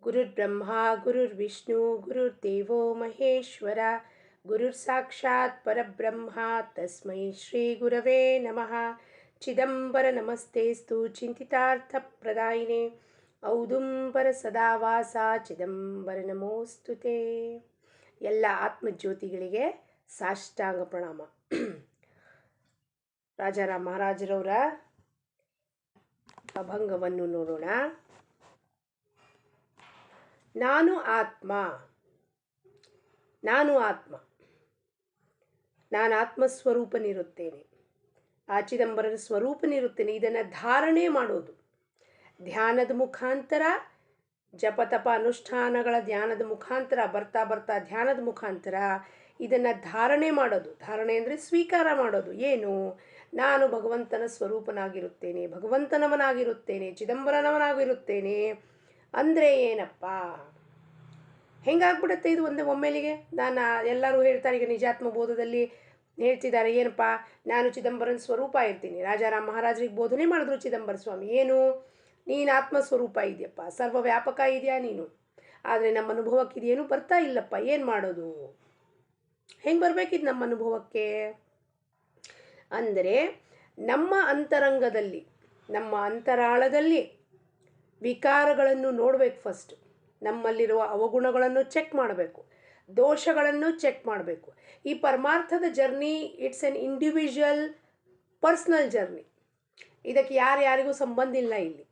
ಗುರುರ್ಬ್ರಹ್ಮ ಗುರುರ್ವಿಷ್ಣು ಗುರುರ್ದೇವೋ ಮಹೇಶ್ವರ ಗುರುರ್ಸಾಕ್ಷಾತ್ ಪರಬ್ರಹ್ಮ ತಸ್ಮೈ ಶ್ರೀ ಗುರವೇ ನಮಃ. ಚಿದಂಬರ ನಮಸ್ತೇಸ್ತು ಚಿಂತಿತಾರ್ಥಪ್ರದಾಯಿನೇ ಔದುಂಬರ ಸದಾವಾಸ ಚಿದಂಬರ ನಮೋಸ್ತುತೆ. ಎಲ್ಲ ಆತ್ಮಜ್ಯೋತಿಗಳಿಗೆ ಸಾಷ್ಟಾಂಗ ಪ್ರಣಾಮ. ರಾಜಾರಾಮ್ ಮಹಾರಾಜರವರ ಅಭಂಗವನ್ನು ನೋಡೋಣ. ನಾನು ಆತ್ಮ, ನಾನು ಆತ್ಮ, ನಾನು ಆತ್ಮಸ್ವರೂಪನಿರುತ್ತೇನೆ, ಆ ಚಿದಂಬರನ ಸ್ವರೂಪನಿರುತ್ತೇನೆ. ಇದನ್ನು ಧಾರಣೆ ಮಾಡೋದು ಧ್ಯಾನದ ಮುಖಾಂತರ, ಜಪತಪ ಅನುಷ್ಠಾನಗಳ ಧ್ಯಾನದ ಮುಖಾಂತರ, ಬರ್ತಾ ಬರ್ತಾ ಧ್ಯಾನದ ಮುಖಾಂತರ ಇದನ್ನು ಧಾರಣೆ ಮಾಡೋದು. ಧಾರಣೆ ಅಂದರೆ ಸ್ವೀಕಾರ ಮಾಡೋದು. ಏನು? ನಾನು ಭಗವಂತನ ಸ್ವರೂಪನಾಗಿರುತ್ತೇನೆ, ಭಗವಂತನವನಾಗಿರುತ್ತೇನೆ, ಚಿದಂಬರನವನಾಗಿರುತ್ತೇನೆ ಅಂದರೆ ಏನಪ್ಪ? ಹೆಂಗಾಗ್ಬಿಡುತ್ತೆ ಇದು ಒಮ್ಮೆಲಿಗೆ? ನಾನು ಎಲ್ಲರೂ ಹೇಳ್ತಾರೆ, ಈಗ ನಿಜಾತ್ಮ ಬೋಧದಲ್ಲಿ ಹೇಳ್ತಿದ್ದಾರೆ, ಏನಪ್ಪ ನಾನು ಚಿದಂಬರನ ಸ್ವರೂಪ ಇರ್ತೀನಿ. ರಾಜಾರಾಮ್ ಮಹಾರಾಜರಿಗೆ ಬೋಧನೆ ಮಾಡಿದ್ರು ಚಿದಂಬರ ಸ್ವಾಮಿ, ಏನು? ನೀನು ಆತ್ಮಸ್ವರೂಪ ಇದೆಯಪ್ಪ, ಸರ್ವವ್ಯಾಪಕ ಇದೆಯಾ ನೀನು, ಆದರೆ ನಮ್ಮ ಅನುಭವಕ್ಕೆ ಇದೇನು ಬರ್ತಾ ಇಲ್ಲಪ್ಪ, ಏನು ಮಾಡೋದು? ಹೆಂಗೆ ಬರಬೇಕಿದ್ದು ನಮ್ಮ ಅನುಭವಕ್ಕೆ? ಅಂದರೆ ನಮ್ಮ ಅಂತರಂಗದಲ್ಲಿ, ನಮ್ಮ ಅಂತರಾಳದಲ್ಲಿ ವಿಕಾರಗಳನ್ನು ನೋಡಬೇಕು. ಫಸ್ಟ್ ನಮ್ಮಲ್ಲಿರುವ ಅವಗುಣಗಳನ್ನು ಚೆಕ್ ಮಾಡಬೇಕು, ದೋಷಗಳನ್ನು ಚೆಕ್ ಮಾಡಬೇಕು. ಈ ಪರಮಾರ್ಥದ journey it's an individual personal journey. ಇದಕ್ಕೆ ಯಾರ್ಯಾರಿಗೂ ಸಂಬಂಧ ಇಲ್ಲ. ಇಲ್ಲಿ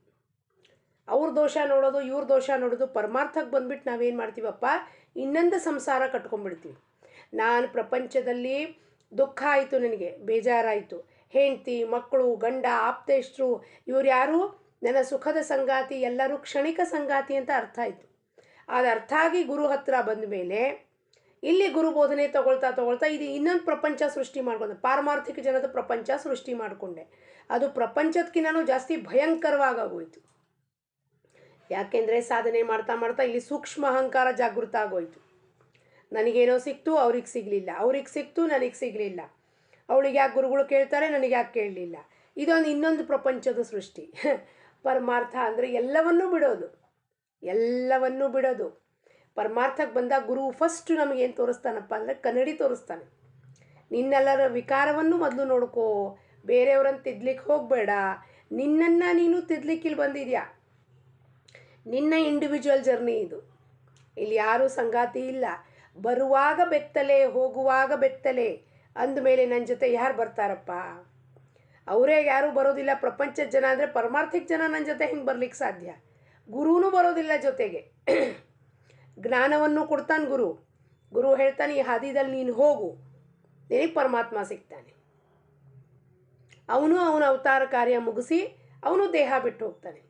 ಅವ್ರ ದೋಷ ನೋಡೋದು, ಇವ್ರ ದೋಷ ನೋಡೋದು. ಪರಮಾರ್ಥಕ್ಕೆ ಬಂದ್ಬಿಟ್ಟು ನಾವೇನು ಮಾಡ್ತೀವಪ್ಪ, ಇನ್ನೊಂದು ಸಂಸಾರ ಕಟ್ಕೊಂಡ್ಬಿಡ್ತೀವಿ. ನಾನು ಪ್ರಪಂಚದಲ್ಲಿ ದುಃಖ ಆಯಿತು, ನನಗೆ ಬೇಜಾರಾಯಿತು, ಹೆಂಡತಿ ಮಕ್ಕಳು ಗಂಡ ಆಪ್ತೇಷ್ಟರು ಇವ್ರು ಯಾರು ನನ್ನ ಸುಖದ ಸಂಗಾತಿ, ಎಲ್ಲರೂ ಕ್ಷಣಿಕ ಸಂಗಾತಿ ಅಂತ ಅರ್ಥ ಆಯಿತು. ಅದು ಅರ್ಥ ಆಗಿ ಗುರು ಹತ್ರ ಬಂದ ಮೇಲೆ ಇಲ್ಲಿ ಗುರು ಬೋಧನೆ ತಗೊಳ್ತಾ ಇದು ಇನ್ನೊಂದು ಪ್ರಪಂಚ ಸೃಷ್ಟಿ ಮಾಡ್ಕೊಂಡೆ. ಪಾರಮಾರ್ಥಿಕ ಜನದ ಪ್ರಪಂಚ ಸೃಷ್ಟಿ ಮಾಡಿಕೊಂಡೆ. ಅದು ಪ್ರಪಂಚದಕ್ಕಿಂತನೂ ಜಾಸ್ತಿ ಭಯಂಕರವಾಗೋಯ್ತು. ಯಾಕೆಂದರೆ ಸಾಧನೆ ಮಾಡ್ತಾ ಮಾಡ್ತಾ ಇಲ್ಲಿ ಸೂಕ್ಷ್ಮ ಅಹಂಕಾರ ಜಾಗೃತ ಆಗೋಯ್ತು. ನನಗೇನೋ ಸಿಕ್ತು, ಅವ್ರಿಗೆ ಸಿಗಲಿಲ್ಲ, ಅವ್ರಿಗೆ ಸಿಕ್ತು, ನನಗೆ ಸಿಗಲಿಲ್ಲ. ಅವಳಿಗೆ ಯಾಕೆ ಗುರುಗಳು ಕೇಳ್ತಾರೆ, ನನಗೆ ಯಾಕೆ ಕೇಳಲಿಲ್ಲ. ಇದೊಂದು ಇನ್ನೊಂದು ಪ್ರಪಂಚದ ಸೃಷ್ಟಿ. ಪರಮಾರ್ಥ ಅಂದರೆ ಎಲ್ಲವನ್ನೂ ಬಿಡೋದು, ಎಲ್ಲವನ್ನೂ ಬಿಡೋದು. ಪರಮಾರ್ಥಕ್ಕೆ ಬಂದಾಗ ಗುರು ಫಸ್ಟ್ ನಮಗೇನು ತೋರಿಸ್ತಾನಪ್ಪ ಅಂದರೆ ಕನ್ನಡಿ ತೋರಿಸ್ತಾನೆ. ನಿನ್ನೆಲ್ಲರ ವಿಕಾರವನ್ನು ಮೊದಲು ನೋಡ್ಕೋ, ಬೇರೆಯವ್ರನ್ನ ತಿದ್ದಲಿಕ್ಕೆ ಹೋಗಬೇಡ, ನಿನ್ನನ್ನು ನೀನು ತಿದ್ದಲಿಕ್ಕೆ ಬಂದಿದ್ಯಾ. ನಿನ್ನ ಇಂಡಿವಿಜುವಲ್ ಜರ್ನಿ ಇದು. ಇಲ್ಲಿ ಯಾರೂ ಸಂಗಾತಿ ಇಲ್ಲ. ಬರುವಾಗ ಬೆತ್ತಲೆ, ಹೋಗುವಾಗ ಬೆತ್ತಲೆ ಅಂದಮೇಲೆ ನನ್ನ ಜೊತೆ ಯಾರು ಬರ್ತಾರಪ್ಪ? ಅವರೇ ಯಾರೂ ಬರೋದಿಲ್ಲ. ಪ್ರಪಂಚದ ಜನ ಅಂದರೆ ಪರಮಾರ್ಥಿಕ ಜನ ನನ್ನ ಜೊತೆ ಹೆಂಗೆ ಬರ್ಲಿಕ್ಕೆ ಸಾಧ್ಯ? ಗುರುನೂ ಬರೋದಿಲ್ಲ ಜೊತೆಗೆ. ಜ್ಞಾನವನ್ನು ಕೊಡ್ತಾನೆ ಗುರು. ಗುರು ಹೇಳ್ತಾನೆ, ಈ ಹಾದಿದಲ್ಲಿ ನೀನು ಹೋಗು, ನಿನಗೆ ಪರಮಾತ್ಮ ಸಿಗ್ತಾನೆ. ಅವನು ಅವನ ಅವತಾರ ಕಾರ್ಯ ಮುಗಿಸಿ ಅವನು ದೇಹ ಬಿಟ್ಟು ಹೋಗ್ತಾನೆ.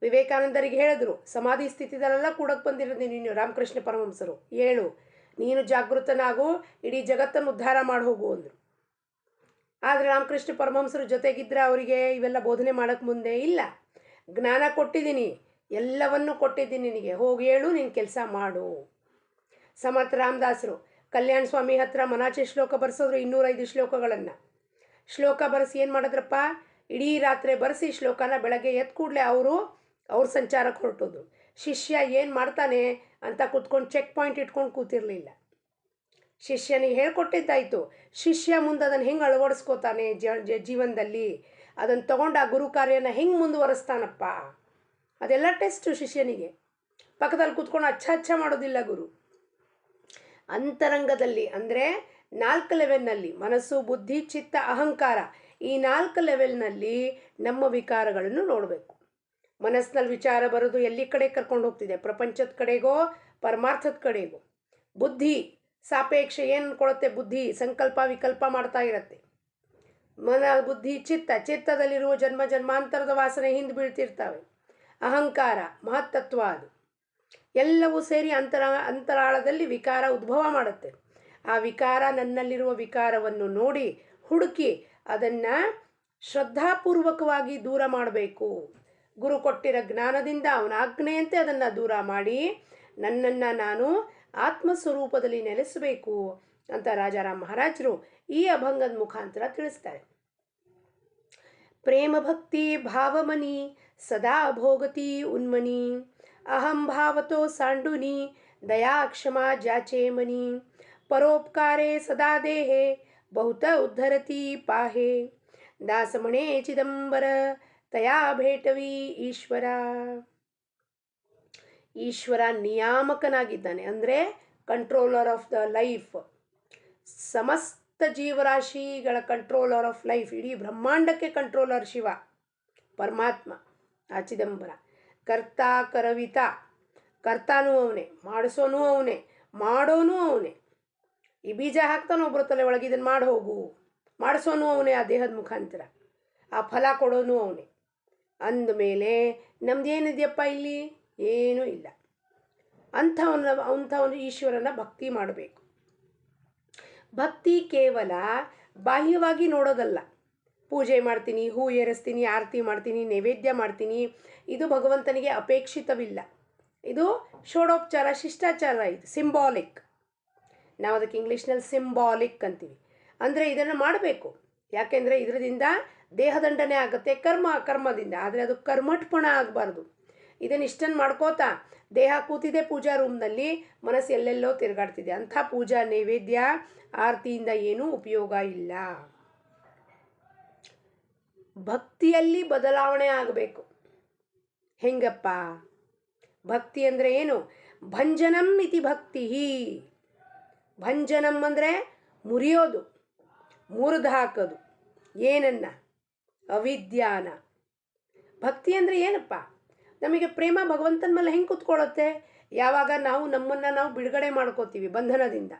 ವಿವೇಕಾನಂದರಿಗೆ ಹೇಳಿದ್ರು, ಸಮಾಧಿ ಸ್ಥಿತಿದಲ್ಲೆಲ್ಲ ಕೂಡಕ್ಕೆ ಬಂದಿರೋದು ನೀನು. ರಾಮಕೃಷ್ಣ ಪರಮಹಂಸರು ಹೇಳು, ನೀನು ಜಾಗೃತನಾಗು, ಇಡೀ ಜಗತ್ತನ್ನು ಉದ್ಧಾರ ಮಾಡಿ ಹೋಗು ಅಂದರು. ಆದರೆ ರಾಮಕೃಷ್ಣ ಪರಮಹಂಸರು ಜೊತೆಗಿದ್ದರೆ ಅವರಿಗೆ ಇವೆಲ್ಲ ಬೋಧನೆ ಮಾಡೋಕ್ಕೆ ಮುಂದೆ ಇಲ್ಲ. ಜ್ಞಾನ ಕೊಟ್ಟಿದ್ದೀನಿ, ಎಲ್ಲವನ್ನೂ ಕೊಟ್ಟಿದ್ದೀನಿ, ನಿನಗೆ ಹೋಗಿ ಹೇಳು, ನೀನು ಕೆಲಸ ಮಾಡು. ಸಮರ್ಥ ರಾಮದಾಸರು ಕಲ್ಯಾಣ ಸ್ವಾಮಿ ಹತ್ರ ಮನಾಚೆ ಶ್ಲೋಕ ಬರೆಸೋದ್ರು, 205 ಶ್ಲೋಕಗಳನ್ನು. ಶ್ಲೋಕ ಬರೆಸಿ ಏನು ಮಾಡಿದ್ರಪ್ಪ, ಇಡೀ ರಾತ್ರಿ ಬರೆಸಿ ಶ್ಲೋಕನ ಬೆಳಗ್ಗೆ ಎದ್ದು ಕೂಡಲೇ ಅವ್ರ ಸಂಚಾರಕ್ಕೆ ಹೊರಟೋದು. ಶಿಷ್ಯ ಏನು ಮಾಡ್ತಾನೆ ಅಂತ ಕೂತ್ಕೊಂಡು ಚೆಕ್ ಪಾಯಿಂಟ್ ಇಟ್ಕೊಂಡು ಕೂತಿರಲಿಲ್ಲ. ಶಿಷ್ಯನಿಗೆ ಹೇಳ್ಕೊಟ್ಟಿದ್ದಾಯಿತು, ಶಿಷ್ಯ ಮುಂದೆ ಅದನ್ನು ಹೆಂಗೆ ಅಳವಡಿಸ್ಕೋತಾನೆ ಜೀವನದಲ್ಲಿ, ಅದನ್ನು ತೊಗೊಂಡು ಆ ಗುರು ಕಾರ್ಯನ ಹೆಂಗೆ ಮುಂದುವರಿಸ್ತಾನಪ್ಪ, ಅದೆಲ್ಲ ಟೆಸ್ಟು ಶಿಷ್ಯನಿಗೆ. ಪಕ್ಕದಲ್ಲಿ ಕೂತ್ಕೊಂಡು ಅಚ್ಚ ಮಾಡೋದಿಲ್ಲ ಗುರು. ಅಂತರಂಗದಲ್ಲಿ ಅಂದರೆ 4 ಲೆವೆಲ್ನಲ್ಲಿ, ಮನಸ್ಸು ಬುದ್ಧಿ ಚಿತ್ತ ಅಹಂಕಾರ, ಈ 4 ಲೆವೆಲ್ನಲ್ಲಿ ನಮ್ಮ ವಿಕಾರಗಳನ್ನು ನೋಡಬೇಕು. ಮನಸ್ಸಿನಲ್ಲಿ ವಿಚಾರ ಬರೋದು ಎಲ್ಲಿ ಕಡೆ ಕರ್ಕೊಂಡು ಹೋಗ್ತಿದೆ? ಪ್ರಪಂಚದ ಕಡೆಗೋ ಪರಮಾರ್ಥದ ಕಡೆಗೋ. ಬುದ್ಧಿ ಸಾಪೇಕ್ಷ ಏನು ಕೊಡುತ್ತೆ? ಬುದ್ಧಿ ಸಂಕಲ್ಪ ವಿಕಲ್ಪ ಮಾಡ್ತಾ ಇರುತ್ತೆ. ಬುದ್ಧಿ ಚಿತ್ತದಲ್ಲಿರುವ ಜನ್ಮ ಜನ್ಮಾಂತರದ ವಾಸನೆ ಹಿಂದೆ ಬೀಳ್ತಿರ್ತವೆ. ಅಹಂಕಾರ ಮಹತ್ತತ್ವ, ಅದು ಎಲ್ಲವೂ ಸೇರಿ ಅಂತರಾಳದಲ್ಲಿ ವಿಕಾರ ಉದ್ಭವ ಮಾಡುತ್ತೆ. ಆ ವಿಕಾರ, ನನ್ನಲ್ಲಿರುವ ವಿಕಾರವನ್ನು ನೋಡಿ ಹುಡುಕಿ ಅದನ್ನು ಶ್ರದ್ಧಾಪೂರ್ವಕವಾಗಿ ದೂರ ಮಾಡಬೇಕು. ಗುರು ಕೊಟ್ಟಿರೋ ಜ್ಞಾನದಿಂದ ಅವನ ಆಜ್ಞೆಯಂತೆ ಅದನ್ನು ದೂರ ಮಾಡಿ ನನ್ನನ್ನು ನಾನು ಆತ್ಮಸ್ವರೂಪದಲ್ಲಿ ನೆಲೆಸಬೇಕು ಅಂತ ರಾಜಾರಾಮ್ ಮಹಾರಾಜರು ಈ ಅಭಂಗದ ಮುಖಾಂತರ ತಿಳಿಸ್ತಾರೆ. ಪ್ರೇಮ ಭಕ್ತಿ ಭಾವಮನಿ ಸದಾ ಭೋಗತಿ ಉನ್ಮನಿ ಅಹಂಭಾವತೋ ಸಾಂಡುನಿ ದಯಾ ಕ್ಷಮಾ ಜಾಚೆ ಮನಿ ಪರೋಪಕಾರೆ ಸದಾ ದೇಹೆ ಬಹುತ ಉದ್ಧರತಿ ಪಾಹೆ ದಾಸಮಣೆ ಚಿದಂಬರ ತಯಾ ಭೇಟವಿ ಈಶ್ವರ. ಈಶ್ವರ ನಿಯಾಮಕನಾಗಿದ್ದಾನೆ, ಅಂದರೆ ಕಂಟ್ರೋಲರ್ ಆಫ್ ದ ಲೈಫ್, ಸಮಸ್ತ ಜೀವರಾಶಿಗಳ ಕಂಟ್ರೋಲರ್ ಆಫ್ ಲೈಫ್, ಇಡೀ ಬ್ರಹ್ಮಾಂಡಕ್ಕೆ ಕಂಟ್ರೋಲರ್ ಶಿವ ಪರಮಾತ್ಮ ಆ ಚಿದಂಬರ. ಕರ್ತ ಕರವಿತ, ಕರ್ತಾನೂ ಅವನೇ, ಮಾಡಿಸೋನೂ ಅವನೇ, ಮಾಡೋನೂ ಅವನೇ. ಈ ಬೀಜ ಹಾಕ್ತಾನೋ ಒಬ್ಬರ ತಲೆ ಒಳಗೆ, ಇದನ್ನು ಮಾಡಿ ಹೋಗು, ಮಾಡಿಸೋನು ಅವನೇ ಆ ದೇಹದ ಮುಖಾಂತರ, ಆ ಫಲ ಕೊಡೋನು ಅವನೇ. ಅಂದಮೇಲೆ ನಮ್ದೇನಿದೆಯಪ್ಪ ಇಲ್ಲಿ? ಏನೂ ಇಲ್ಲ. ಅಂಥವನು ಈಶ್ವರನ ಭಕ್ತಿ ಮಾಡಬೇಕು. ಭಕ್ತಿ ಕೇವಲ ಬಾಹ್ಯವಾಗಿ ನೋಡೋದಲ್ಲ. ಪೂಜೆ ಮಾಡ್ತೀನಿ, ಹೂ ಏರಿಸ್ತೀನಿ, ಆರತಿ ಮಾಡ್ತೀನಿ, ನೈವೇದ್ಯ ಮಾಡ್ತೀನಿ, ಇದು ಭಗವಂತನಿಗೆ ಅಪೇಕ್ಷಿತವಿಲ್ಲ. ಇದು ಷೋಡೋಪಚಾರ, ಶಿಷ್ಟಾಚಾರ, ಇದು ಸಿಂಬಾಲಿಕ್. ನಾವು ಅದಕ್ಕೆ ಇಂಗ್ಲೀಷ್ನಲ್ಲಿ ಸಿಂಬಾಲಿಕ್ ಅಂತೀವಿ. ಅಂದರೆ ಇದನ್ನು ಮಾಡಬೇಕು. ಯಾಕೆಂದರೆ ಇದರಿಂದ ದೇಹದಂಡನೆ ಆಗುತ್ತೆ ಕರ್ಮದಿಂದ. ಆದರೆ ಅದು ಕರ್ಮಠಪಣ ಆಗಬಾರ್ದು. ಇದನ್ನು ಇಷ್ಟನ್ನು ಮಾಡ್ಕೋತಾ ದೇಹ ಕೂತಿದೆ ಪೂಜಾ ರೂಮ್ನಲ್ಲಿ, ಮನಸ್ಸು ಎಲ್ಲೆಲ್ಲೋ ತಿರುಗಾಡ್ತಿದೆ. ಅಂಥ ಪೂಜಾ ನೈವೇದ್ಯ ಆರತಿಯಿಂದ ಏನೂ ಉಪಯೋಗ ಇಲ್ಲ. ಭಕ್ತಿಯಲ್ಲಿ ಬದಲಾವಣೆ ಆಗಬೇಕು. ಹೆಂಗಪ್ಪ? ಭಕ್ತಿ ಅಂದರೆ ಏನು? ಭಂಜನಂ ಇತಿ ಭಕ್ತಿ. ಭಂಜನಂ ಅಂದರೆ ಮುರಿಯೋದು, ಮುರಿದು ಹಾಕೋದು. ಏನನ್ನ? ಅವಿದ್ಯಾನ. ಭಕ್ತಿ ಅಂದರೆ ಏನಪ್ಪ? ನಮಗೆ ಪ್ರೇಮ ಭಗವಂತನ ಮೇಲೆ ಹೆಂಗೆ ಕೂತ್ಕೊಳ್ಳುತ್ತೆ? ಯಾವಾಗ ನಾವು ನಮ್ಮನ್ನು ನಾವು ಬಿಡುಗಡೆ ಮಾಡ್ಕೋತೀವಿ ಬಂಧನದಿಂದ,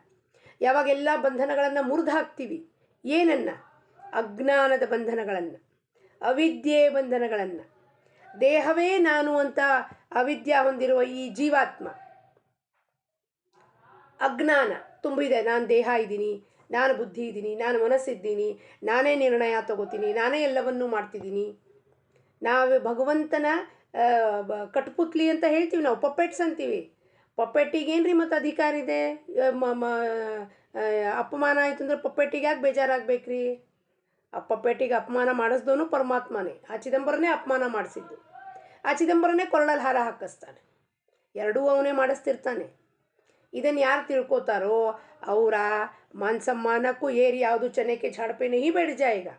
ಯಾವಾಗ ಎಲ್ಲ ಬಂಧನಗಳನ್ನು ಮುರಿದು ಹಾಕ್ತೀವಿ. ಏನನ್ನು? ಅಜ್ಞಾನದ ಬಂಧನಗಳನ್ನು, ಅವಿದ್ಯೆ ಬಂಧನಗಳನ್ನು. ದೇಹವೇ ನಾನು ಅಂತ ಅವಿದ್ಯಾ ಹೊಂದಿರುವ ಈ ಜೀವಾತ್ಮ, ಅಜ್ಞಾನ ತುಂಬಿದೆ. ನಾನು ದೇಹ ಇದ್ದೀನಿ, ನಾನು ಬುದ್ಧಿ ಇದ್ದೀನಿ, ನಾನು ಮನಸ್ಸಿದ್ದೀನಿ, ನಾನೇ ನಿರ್ಣಯ ತಗೋತೀನಿ, ನಾನೇ ಎಲ್ಲವನ್ನೂ ಮಾಡ್ತಿದ್ದೀನಿ. ನಾವು ಭಗವಂತನ ಕಟ್ಪುತ್ಲಿ ಅಂತ ಹೇಳ್ತೀವಿ, ನಾವು ಪಪ್ಪೆಟ್ಸ್ ಅಂತೀವಿ. ಪಪ್ಪೆಟ್ಟಿಗೇನ್ರಿ ಮತ್ತು ಅಧಿಕಾರ ಇದೆ? ಅಪಮಾನ ಆಯಿತು ಅಂದ್ರೆ ಪಪ್ಪೆಟ್ಟಿಗೆ ಯಾಕೆ ಬೇಜಾರಾಗಬೇಕ್ರಿ? ಆ ಪಪ್ಪೆಟ್ಟಿಗೆ ಅಪಮಾನ ಮಾಡಿಸ್ದವನು ಪರಮಾತ್ಮನೇ. ಆ ಚಿದಂಬರನೇ ಅಪಮಾನ ಮಾಡಿಸಿದ್ದು. ಆ ಚಿದಂಬರನೇ ಕೊರಳಲ್ಲಿ ಹಾರ ಹಾಕಿಸ್ತಾನೆ. ಎರಡೂ ಅವನೇ ಮಾಡಿಸ್ತಿರ್ತಾನೆ. ಇದನ್ನು ಯಾರು ತಿಳ್ಕೊತಾರೋ ಅವರ ಮಾನ್ಸಮ್ಮಾನಕ್ಕೂ ಏರಿ ಯಾವುದು ಚೆನ್ನಕ್ಕೆ ಝಾಡ್ಪೆ ನಹಿ ಬೇಡ ಜಾಯಿಗ.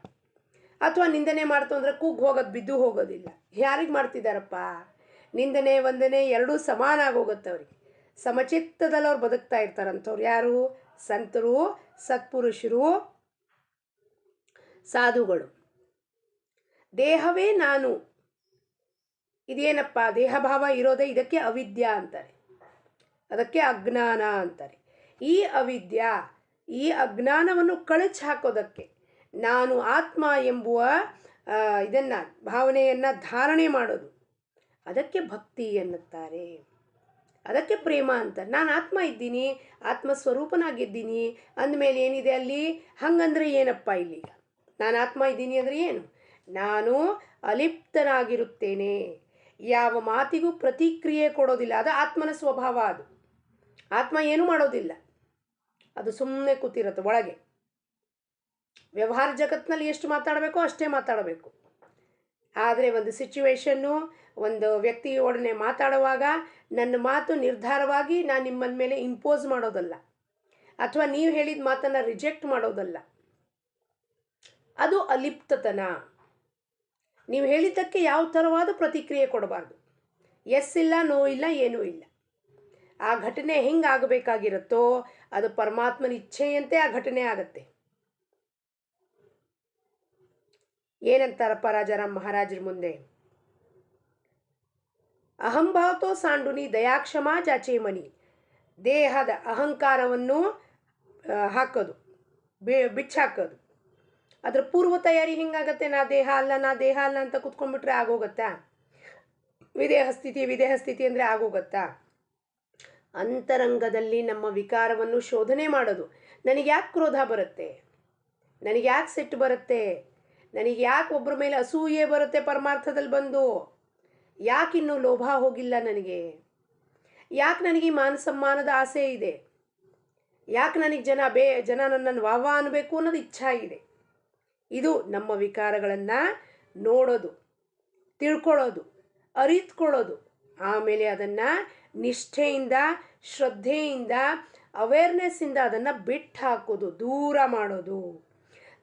ಅಥವಾ ನಿಂದನೆ ಮಾಡ್ತು ಅಂದರೆ ಕೂಗ್ ಹೋಗೋದು, ಬಿದ್ದು ಹೋಗೋದಿಲ್ಲ. ಯಾರಿಗೆ ಮಾಡ್ತಿದ್ದಾರಪ್ಪ? ನಿಂದನೆ ವಂದನೆ ಎರಡೂ ಸಮಾನ ಆಗೋಗುತ್ತೆ ಅವ್ರಿಗೆ. ಸಮಚಿತ್ತದಲ್ಲಿ ಅವ್ರು ಬದುಕ್ತಾ ಇರ್ತಾರಂಥವ್ರು ಯಾರು? ಸಂತರು, ಸತ್ಪುರುಷರು, ಸಾಧುಗಳು. ದೇಹವೇ ನಾನು, ಇದೇನಪ್ಪ? ದೇಹಭಾವ ಇರೋದೇ ಇದಕ್ಕೆ ಅವಿದ್ಯಾ ಅಂತಾರೆ, ಅದಕ್ಕೆ ಅಜ್ಞಾನ ಅಂತಾರೆ. ಈ ಅವಿದ್ಯಾ, ಈ ಅಜ್ಞಾನವನ್ನು ಕಳಚಿ ಹಾಕೋದಕ್ಕೆ ನಾನು ಆತ್ಮ ಎಂಬುವ ಇದನ್ನು ಭಾವನೆಯನ್ನು ಧಾರಣೆ ಮಾಡೋದು, ಅದಕ್ಕೆ ಭಕ್ತಿ ಎನ್ನುತ್ತಾರೆ, ಅದಕ್ಕೆ ಪ್ರೇಮ ಅಂತಾರೆ. ನಾನು ಆತ್ಮ ಇದ್ದೀನಿ, ಆತ್ಮಸ್ವರೂಪನಾಗಿದ್ದೀನಿ ಅಂದಮೇಲೆ ಏನಿದೆ ಅಲ್ಲಿ? ಹಂಗಂದ್ರೆ ಏನಪ್ಪ ಇಲ್ಲಿಗ? ನಾನು ಆತ್ಮ ಇದ್ದೀನಿ ಅಂದರೆ ಏನು? ನಾನು ಅಲಿಪ್ತನಾಗಿರುತ್ತೇನೆ, ಯಾವ ಮಾತಿಗೂ ಪ್ರತಿಕ್ರಿಯೆ ಕೊಡೋದಿಲ್ಲ. ಅದು ಆತ್ಮನ ಸ್ವಭಾವ. ಅದು ಆತ್ಮ ಏನೂ ಮಾಡೋದಿಲ್ಲ, ಅದು ಸುಮ್ಮನೆ ಕೂತಿರುತ್ತೆ ಒಳಗೆ. ವ್ಯವಹಾರ ಜಗತ್ತಿನಲ್ಲಿ ಎಷ್ಟು ಮಾತಾಡಬೇಕೋ ಅಷ್ಟೇ ಮಾತಾಡಬೇಕು. ಆದರೆ ಒಂದು ಸಿಚುವೇಶನ್ನು, ಒಂದು ವ್ಯಕ್ತಿಯೊಡನೆ ಮಾತಾಡುವಾಗ ನನ್ನ ಮಾತು ನಿರ್ಧಾರವಾಗಿ ನಾನು ನಿಮ್ಮ ಮೇಲೆ ಇಂಪೋಸ್ ಮಾಡೋದಲ್ಲ, ಅಥವಾ ನೀವು ಹೇಳಿದ ಮಾತನ್ನು ರಿಜೆಕ್ಟ್ ಮಾಡೋದಲ್ಲ. ಅದು ಅಲಿಪ್ತತನ. ನೀವು ಹೇಳಿದ್ದಕ್ಕೆ ಯಾವ ಥರವಾದ ಪ್ರತಿಕ್ರಿಯೆ ಕೊಡಬಾರ್ದು. ಎಸ್ ಇಲ್ಲ, ನೋ ಇಲ್ಲ, ಏನೂ ಇಲ್ಲ. ಆ ಘಟನೆ ಹೆಂಗೆ ಆಗಬೇಕಾಗಿರುತ್ತೋ ಅದು ಪರಮಾತ್ಮನ ಇಚ್ಛೆಯಂತೆ ಆ ಘಟನೆ ಆಗತ್ತೆ. ಏನಂತಾರಪ್ಪ ರಾಜಾರಾಮ್ ಮಹಾರಾಜರ ಮುಂದೆ? ಅಹಂಭಾವತೋ ಸಾಂಡುನಿ ದಯಾಕ್ಷಮಾ ಜಾಚೆ ಮನಿ. ದೇಹದ ಅಹಂಕಾರವನ್ನು ಹಾಕೋದು, ಬಿಚ್ಚಾಕೋದು. ಅದ್ರ ಪೂರ್ವ ತಯಾರಿ ಹೆಂಗಾಗತ್ತೆ? ನಾ ದೇಹ ಅಲ್ಲ ಅಂತ ಕುತ್ಕೊಂಡ್ಬಿಟ್ರೆ ಆಗೋಗತ್ತಾ? ವಿದೇಹ ಸ್ಥಿತಿ ಅಂದರೆ ಆಗೋಗತ್ತಾ? ಅಂತರಂಗದಲ್ಲಿ ನಮ್ಮ ವಿಕಾರವನ್ನು ಶೋಧನೆ ಮಾಡೋದು. ನನಗೆ ಯಾಕೆ ಕ್ರೋಧ ಬರುತ್ತೆ? ನನಗೆ ಯಾಕೆ ಸಿಟ್ಟು ಬರುತ್ತೆ? ನನಗೆ ಯಾಕೆ ಒಬ್ಬರ ಮೇಲೆ ಅಸೂಯೆ ಬರುತ್ತೆ? ಪರಮಾರ್ಥದಲ್ಲಿ ಬಂದು ಯಾಕೆ ಇನ್ನೂ ಲೋಭ ಹೋಗಿಲ್ಲ ನನಗೆ? ಯಾಕೆ ನನಗೆ ಮಾನ ಸಮ್ಮಾನದ ಆಸೆ ಇದೆ? ಯಾಕೆ ನನಗೆ ಜನ ನನ್ನನ್ನು ವಾವ ಅನ್ನಬೇಕು ಅನ್ನೋದು ಇಚ್ಛಾ ಇದೆ? ಇದು ನಮ್ಮ ವಿಕಾರಗಳನ್ನು ನೋಡೋದು, ತಿಳ್ಕೊಳ್ಳೋದು, ಅರಿತ್ಕೊಳ್ಳೋದು. ಆಮೇಲೆ ಅದನ್ನು ನಿಷ್ಠೆಯಿಂದ, ಶ್ರದ್ಧೆಯಿಂದ, ಅವೇರ್ನೆಸ್ಸಿಂದ ಅದನ್ನು ಬಿಟ್ಟು ಹಾಕೋದು, ದೂರ ಮಾಡೋದು.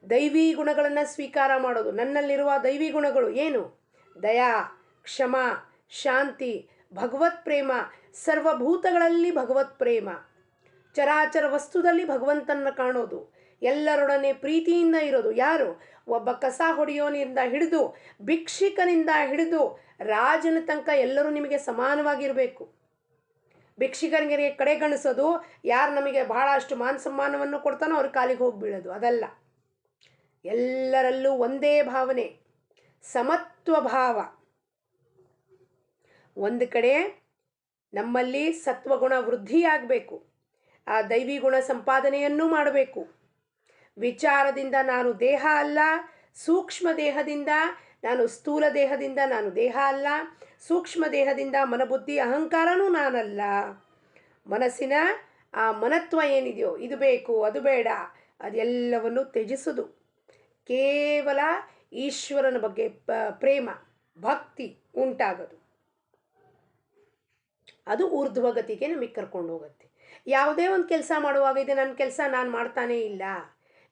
ದೈವಿ ಗುಣಗಳನ್ನು ಸ್ವೀಕಾರ ಮಾಡೋದು. ನನ್ನಲ್ಲಿರುವ ದೈವಿ ಗುಣಗಳು ಏನು? ದಯಾ, ಕ್ಷಮ, ಶಾಂತಿ, ಭಗವತ್ ಪ್ರೇಮ, ಸರ್ವಭೂತಗಳಲ್ಲಿ ಭಗವತ್ ಪ್ರೇಮ, ಚರಾಚರ ವಸ್ತುದಲ್ಲಿ ಭಗವಂತನ ಕಾಣೋದು, ಎಲ್ಲರೊಡನೆ ಪ್ರೀತಿಯಿಂದ ಇರೋದು. ಯಾರು? ಒಬ್ಬ ಕಸ ಹೊಡೆಯೋನಿಂದ ಹಿಡಿದು, ಭಿಕ್ಷುಕನಿಂದ ಹಿಡಿದು, ರಾಜನ ತನಕ ಎಲ್ಲರೂ ನಿಮಗೆ ಸಮಾನವಾಗಿರಬೇಕು. ಭಿಕ್ಷುಕನಿಗೆ ಕಡೆಗಣಿಸೋದು, ಯಾರು ನಮಗೆ ಬಹಳಷ್ಟು ಮಾನ ಸಮ್ಮಾನವನ್ನು ಕೊಡ್ತಾನೋ ಅವ್ರ ಕಾಲಿಗೆ ಹೋಗಿ ಬೀಳೋದು, ಅದಲ್ಲ. ಎಲ್ಲರಲ್ಲೂ ಒಂದೇ ಭಾವನೆ, ಸಮತ್ವ ಭಾವ. ಒಂದು ಕಡೆ ನಮ್ಮಲ್ಲಿ ಸತ್ವಗುಣ ವೃದ್ಧಿಯಾಗಬೇಕು, ಆ ದೈವಿ ಗುಣ ಸಂಪಾದನೆಯನ್ನು ಮಾಡಬೇಕು. ವಿಚಾರದಿಂದ ನಾನು ದೇಹ ಅಲ್ಲ, ಸೂಕ್ಷ್ಮ ದೇಹದಿಂದ ನಾನು ಸ್ಥೂಲ ದೇಹದಿಂದ ನಾನು ದೇಹ ಅಲ್ಲ, ಸೂಕ್ಷ್ಮ ದೇಹದಿಂದ ಮನಬುದ್ಧಿ ಅಹಂಕಾರನೂ ನಾನಲ್ಲ. ಮನಸ್ಸಿನ ಆ ಮನತ್ವ ಏನಿದೆಯೋ, ಇದು ಬೇಕು ಅದು ಬೇಡ, ಅದೆಲ್ಲವನ್ನು ತ್ಯಜಿಸೋದು. ಕೇವಲ ಈಶ್ವರನ ಬಗ್ಗೆ ಪ್ರೇಮ, ಭಕ್ತಿ ಉಂಟಾಗೋದು. ಅದು ಊರ್ಧ್ವಗತಿಗೆ ನಮಗೆ ಕರ್ಕೊಂಡು ಹೋಗುತ್ತೆ. ಯಾವುದೇ ಒಂದು ಕೆಲಸ ಮಾಡುವಾಗ ಇದು ನನ್ನ ಕೆಲಸ ನಾನು ಮಾಡ್ತಾನೇ ಇಲ್ಲ,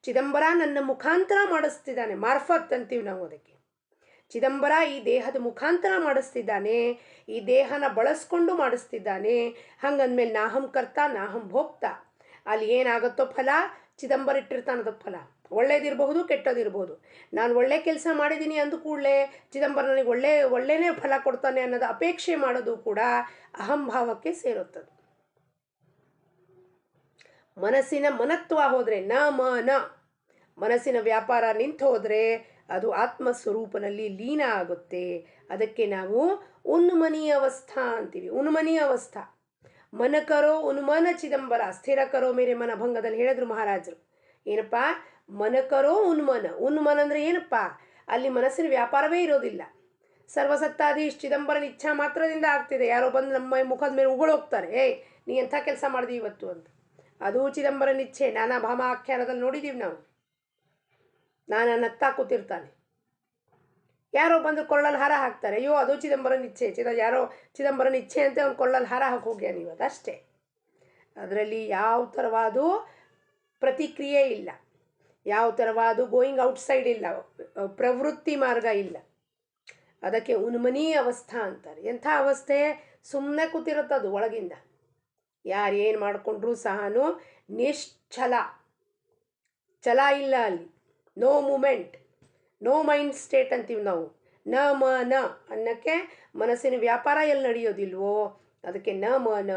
ಚಿದಂಬರ ನನ್ನ ಮುಖಾಂತರ ಮಾಡಿಸ್ತಿದ್ದಾನೆ, ಮಾರ್ಫತ್ ಅಂತೀವಿ ನಾವು ಅದಕ್ಕೆ. ಚಿದಂಬರ ಈ ದೇಹದ ಮುಖಾಂತರ ಮಾಡಿಸ್ತಿದ್ದಾನೆ, ಈ ದೇಹನ ಬಳಸ್ಕೊಂಡು ಮಾಡಿಸ್ತಿದ್ದಾನೆ. ಹಂಗಂದ್ಮೇಲೆ ನಾಹಂ ಕರ್ತ ನಾಹಂ ಭೋಕ್ತ. ಅಲ್ಲಿ ಏನಾಗುತ್ತೋ ಫಲ ಚಿದಂಬರ ಇಟ್ಟಿರ್ತಾನದ ಫಲ. ಒಳ್ಳೇದಿರಬಹುದು, ಕೆಟ್ಟದಿರಬಹುದು. ನಾನು ಒಳ್ಳೆ ಕೆಲಸ ಮಾಡಿದ್ದೀನಿ ಅಂದ ಕೂಡಲೇ ಚಿದಂಬರ ನನಗೆ ಒಳ್ಳೆಯೇ ಫಲ ಕೊಡ್ತಾನೆ ಅನ್ನೋದು ಅಪೇಕ್ಷೆ ಮಾಡೋದು ಕೂಡ ಅಹಂಭಾವಕ್ಕೆ ಸೇರುತ್ತದೆ. ಮನಸ್ಸಿನ ಮನತ್ವ ಹೋದರೆ, ಮನಸ್ಸಿನ ವ್ಯಾಪಾರ ನಿಂತು ಹೋದರೆ ಅದು ಆತ್ಮಸ್ವರೂಪನಲ್ಲಿ ಲೀನ ಆಗುತ್ತೆ. ಅದಕ್ಕೆ ನಾವು ಉನ್ಮನಿ ಅವಸ್ಥಾ ಅಂತೀವಿ. ಉನ್ಮನಿ ಅವಸ್ಥಾ. ಮನಕರೋ ಉನ್ಮನ ಚಿದಂಬರ ಸ್ಥಿರ ಕರೋ ಮೇರೆ ಮನ ಭಂಗದಲ್ಲಿ ಹೇಳಿದ್ರು ಮಹಾರಾಜರು. ಏನಪ್ಪ? ಮನಕರೋ ಉನ್ಮನ ಅಂದರೆ ಏನಪ್ಪ? ಅಲ್ಲಿ ಮನಸ್ಸಿನ ವ್ಯಾಪಾರವೇ ಇರೋದಿಲ್ಲ. ಸರ್ವಸತ್ತಾಧೀಶ್ ಚಿದಂಬರನ ಇಚ್ಛಾ ಮಾತ್ರದಿಂದ ಆಗ್ತಿದೆ. ಯಾರೋ ಬಂದು ನಮ್ಮ ಮುಖದ ಮೇಲೆ ಉಗುಳೋಗ್ತಾರೆ, ನೀ ಎಂಥ ಕೆಲಸ ಮಾಡಿದಿ ಇವತ್ತು ಅಂತ. ಅದು ಚಿದಂಬರನ ಇಚ್ಛೆ. ನಾನಾ ಭಾಮ ಆಖ್ಯಾನದಲ್ಲಿ ನೋಡಿದ್ದೀವಿ ನಾವು. ನಾನಾ ನಗ್ತಾ ಕೂತಿರ್ತಾನೆ, ಯಾರೋ ಬಂದು ಕೊಳ್ಳಲ್ಲಿ ಹಾರ ಹಾಕ್ತಾರೆ, ಅಯ್ಯೋ ಅದು ಚಿದಂಬರನ ಇಚ್ಛೆ. ಯಾರೋ ಚಿದಂಬರನ ಇಚ್ಛೆ ಅಂತ ಅವ್ನು ಕೊಳ್ಳಲ್ಲಿ ಹಾರ ಹಾಕಿ ಹೋಗ್ಯ ನೀವು, ಅದಷ್ಟೇ. ಅದರಲ್ಲಿ ಯಾವ ಥರವಾದ ಪ್ರತಿಕ್ರಿಯೆ ಇಲ್ಲ, ಯಾವ ಥರವಾದ ಗೋಯಿಂಗ್ ಔಟ್ಸೈಡ್ ಇಲ್ಲ, ಪ್ರವೃತ್ತಿ ಮಾರ್ಗ ಇಲ್ಲ. ಅದಕ್ಕೆ ಉನ್ಮನಿ ಅವಸ್ಥಾ ಅಂತಾರೆ. ಎಂಥ ಅವಸ್ಥೆ? ಸುಮ್ಮನೆ ಕೂತಿರುತ್ತದು ಒಳಗಿಂದ. ಯಾರು ಏನು ಮಾಡಿಕೊಂಡ್ರೂ ಸಹನೂ ನಿಶ್ಚಲ, ಛಲ ಇಲ್ಲ ಅಲ್ಲಿ. No movement, no mind state ಅಂತೀವಿ ನಾವು. ನ ಅನ್ನಕ್ಕೆ ಮನಸ್ಸಿನ ವ್ಯಾಪಾರ ಎಲ್ಲಿ ನಡೆಯೋದಿಲ್ವೋ ಅದಕ್ಕೆ ನ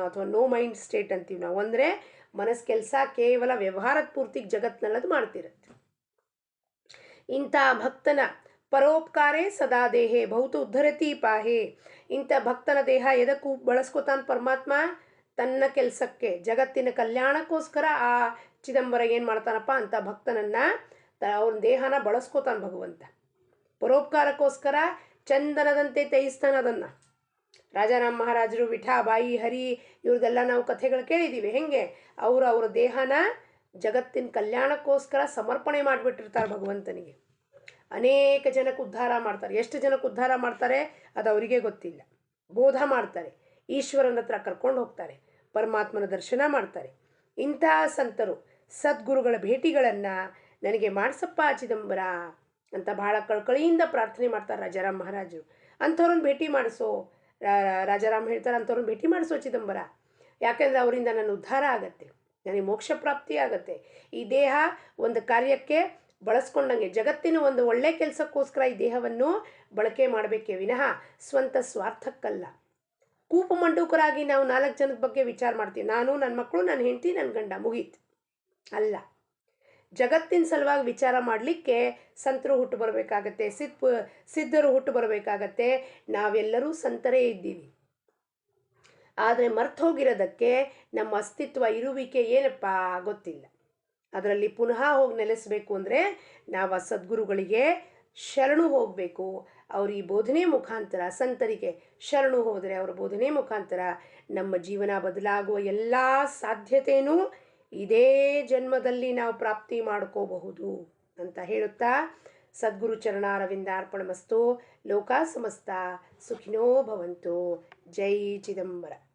ಅಥವಾ ನೋ ಮೈಂಡ್ ಸ್ಟೇಟ್ ಅಂತೀವಿ ನಾವು. ಅಂದರೆ ಮನಸ್ಸು ಕೆಲಸ ಕೇವಲ ವ್ಯವಹಾರದ ಪೂರ್ತಿ ಜಗತ್ತಿನಲ್ಲದು ಮಾಡ್ತಿರುತ್ತೆ. ಇಂಥ ಭಕ್ತನ ಪರೋಪಕಾರೇ ಸದಾ ದೇಹೇ ಬಹುತು ಉದ್ಧರತಿ ಪಾಹೆ. ಇಂಥ ಭಕ್ತನ ದೇಹ ಎದಕ್ಕೂ ಬಳಸ್ಕೊತಾನೆ ಪರಮಾತ್ಮ? ತನ್ನ ಕೆಲಸಕ್ಕೆ, ಜಗತ್ತಿನ ಕಲ್ಯಾಣಕ್ಕೋಸ್ಕರ ಆ ಚಿದಂಬರ ಏನು ಮಾಡ್ತಾನಪ್ಪ? ಅಂಥ ಭಕ್ತನನ್ನು, ಅವನ ದೇಹನ ಬಳಸ್ಕೋತಾನೆ ಭಗವಂತ. ಪರೋಪಕಾರಕ್ಕೋಸ್ಕರ ಚಂದನದಂತೆ ತೇಯಿಸ್ತಾನೆ ಅದನ್ನು. ರಾಜಾರಾಮ್ ಮಹಾರಾಜರು, ವಿಠಾಬಾಯಿ, ಹರಿ ಇವ್ರದೆಲ್ಲ ನಾವು ಕಥೆಗಳು ಕೇಳಿದ್ದೀವಿ. ಹೆಂಗೆ ಅವರ ದೇಹನ ಜಗತ್ತಿನ ಕಲ್ಯಾಣಕ್ಕೋಸ್ಕರ ಸಮರ್ಪಣೆ ಮಾಡಿಬಿಟ್ಟಿರ್ತಾರೆ ಭಗವಂತನಿಗೆ. ಅನೇಕ ಜನಕ್ಕೆ ಉದ್ಧಾರ ಮಾಡ್ತಾರೆ. ಎಷ್ಟು ಜನಕ್ಕೆ ಉದ್ಧಾರ ಮಾಡ್ತಾರೆ ಅದು ಅವರಿಗೆ ಗೊತ್ತಿಲ್ಲ. ಬೋಧ ಮಾಡ್ತಾರೆ, ಈಶ್ವರನ ಹತ್ರ ಕರ್ಕೊಂಡು ಹೋಗ್ತಾರೆ, ಪರಮಾತ್ಮನ ದರ್ಶನ ಮಾಡ್ತಾರೆ. ಇಂಥ ಸಂತರು, ಸದ್ಗುರುಗಳ ಭೇಟಿಗಳನ್ನು ನನಗೆ ಮಾಡಿಸಪ್ಪ ಚಿದಂಬರ ಅಂತ ಬಹಳ ಕಳಕಳಿಯಿಂದ ಪ್ರಾರ್ಥನೆ ಮಾಡ್ತಾರೆ ರಾಜಾರಾಮ್ ಮಹಾರಾಜರು. ಅಂಥವ್ರನ್ನ ಭೇಟಿ ಮಾಡಿಸೋ, ರಾಜಾರಾಮ್ ಹೇಳ್ತಾರೆ, ಅಂಥವ್ರನ್ನ ಭೇಟಿ ಮಾಡಿಸೋ ಚಿದಂಬರ. ಯಾಕೆಂದರೆ ಅವರಿಂದ ನನ್ನ ಉದ್ಧಾರ ಆಗತ್ತೆ, ನನಗೆ ಮೋಕ್ಷ ಪ್ರಾಪ್ತಿ ಆಗತ್ತೆ. ಈ ದೇಹ ಒಂದು ಕಾರ್ಯಕ್ಕೆ ಬಳಸ್ಕೊಂಡಂಗೆ, ಜಗತ್ತಿನ ಒಂದು ಒಳ್ಳೆ ಕೆಲಸಕ್ಕೋಸ್ಕರ ಈ ದೇಹವನ್ನು ಬಳಕೆ ಮಾಡಬೇಕೇ ವಿನಃ ಸ್ವಂತ ಸ್ವಾರ್ಥಕ್ಕಲ್ಲ. ಕೂಪಮಂಡೂಕರಾಗಿ ನಾವು 4 ಜನದ ಬಗ್ಗೆ ವಿಚಾರ ಮಾಡ್ತೀವಿ. ನಾನು, ನನ್ನ ಮಕ್ಕಳು, ನನ್ನ ಹೆಂಡತಿ, ನನ್ನ ಗಂಡ, ಮುಗೀತು. ಅಲ್ಲ, ಜಗತ್ತಿನ ಸಲುವಾಗಿ ವಿಚಾರ ಮಾಡಲಿಕ್ಕೆ ಸಂತರು ಹುಟ್ಟು ಬರಬೇಕಾಗತ್ತೆ, ಸಿದ್ಧರು ಹುಟ್ಟು ಬರಬೇಕಾಗತ್ತೆ. ನಾವೆಲ್ಲರೂ ಸಂತರೇ ಇದ್ದೀವಿ. ಆದರೆ ಮರ್ತು ಹೋಗಿರೋದಕ್ಕೆ ನಮ್ಮ ಅಸ್ತಿತ್ವ, ಇರುವಿಕೆ ಏನಪ್ಪ ಗೊತ್ತಿಲ್ಲ. ಅದರಲ್ಲಿ ಪುನಃ ಹೋಗಿ ನೆಲೆಸಬೇಕು ಅಂದರೆ ನಾವು ಆ ಸದ್ಗುರುಗಳಿಗೆ ಶರಣು ಹೋಗಬೇಕು. ಅವ್ರ ಈ ಬೋಧನೆ ಮುಖಾಂತರ, ಸಂತರಿಗೆ ಶರಣು ಹೋದರೆ ಅವರ ಬೋಧನೆ ಮುಖಾಂತರ ನಮ್ಮ ಜೀವನ ಬದಲಾಗುವ ಎಲ್ಲ ಸಾಧ್ಯತೆಯೂ ಇದೇ ಜನ್ಮದಲ್ಲಿ ನಾವು ಪ್ರಾಪ್ತಿ ಮಾಡ್ಕೋಬಹುದು ಅಂತ ಹೇಳುತ್ತಾ ಸದ್ಗುರು ಚರಣಾರವಿಂದಾರ್ಪಣಮಸ್ತು. ಲೋಕಾ ಸಮಸ್ತ ಸುಖಿನೋ ಭವಂತು. ಜೈ ಚಿದಂಬರ.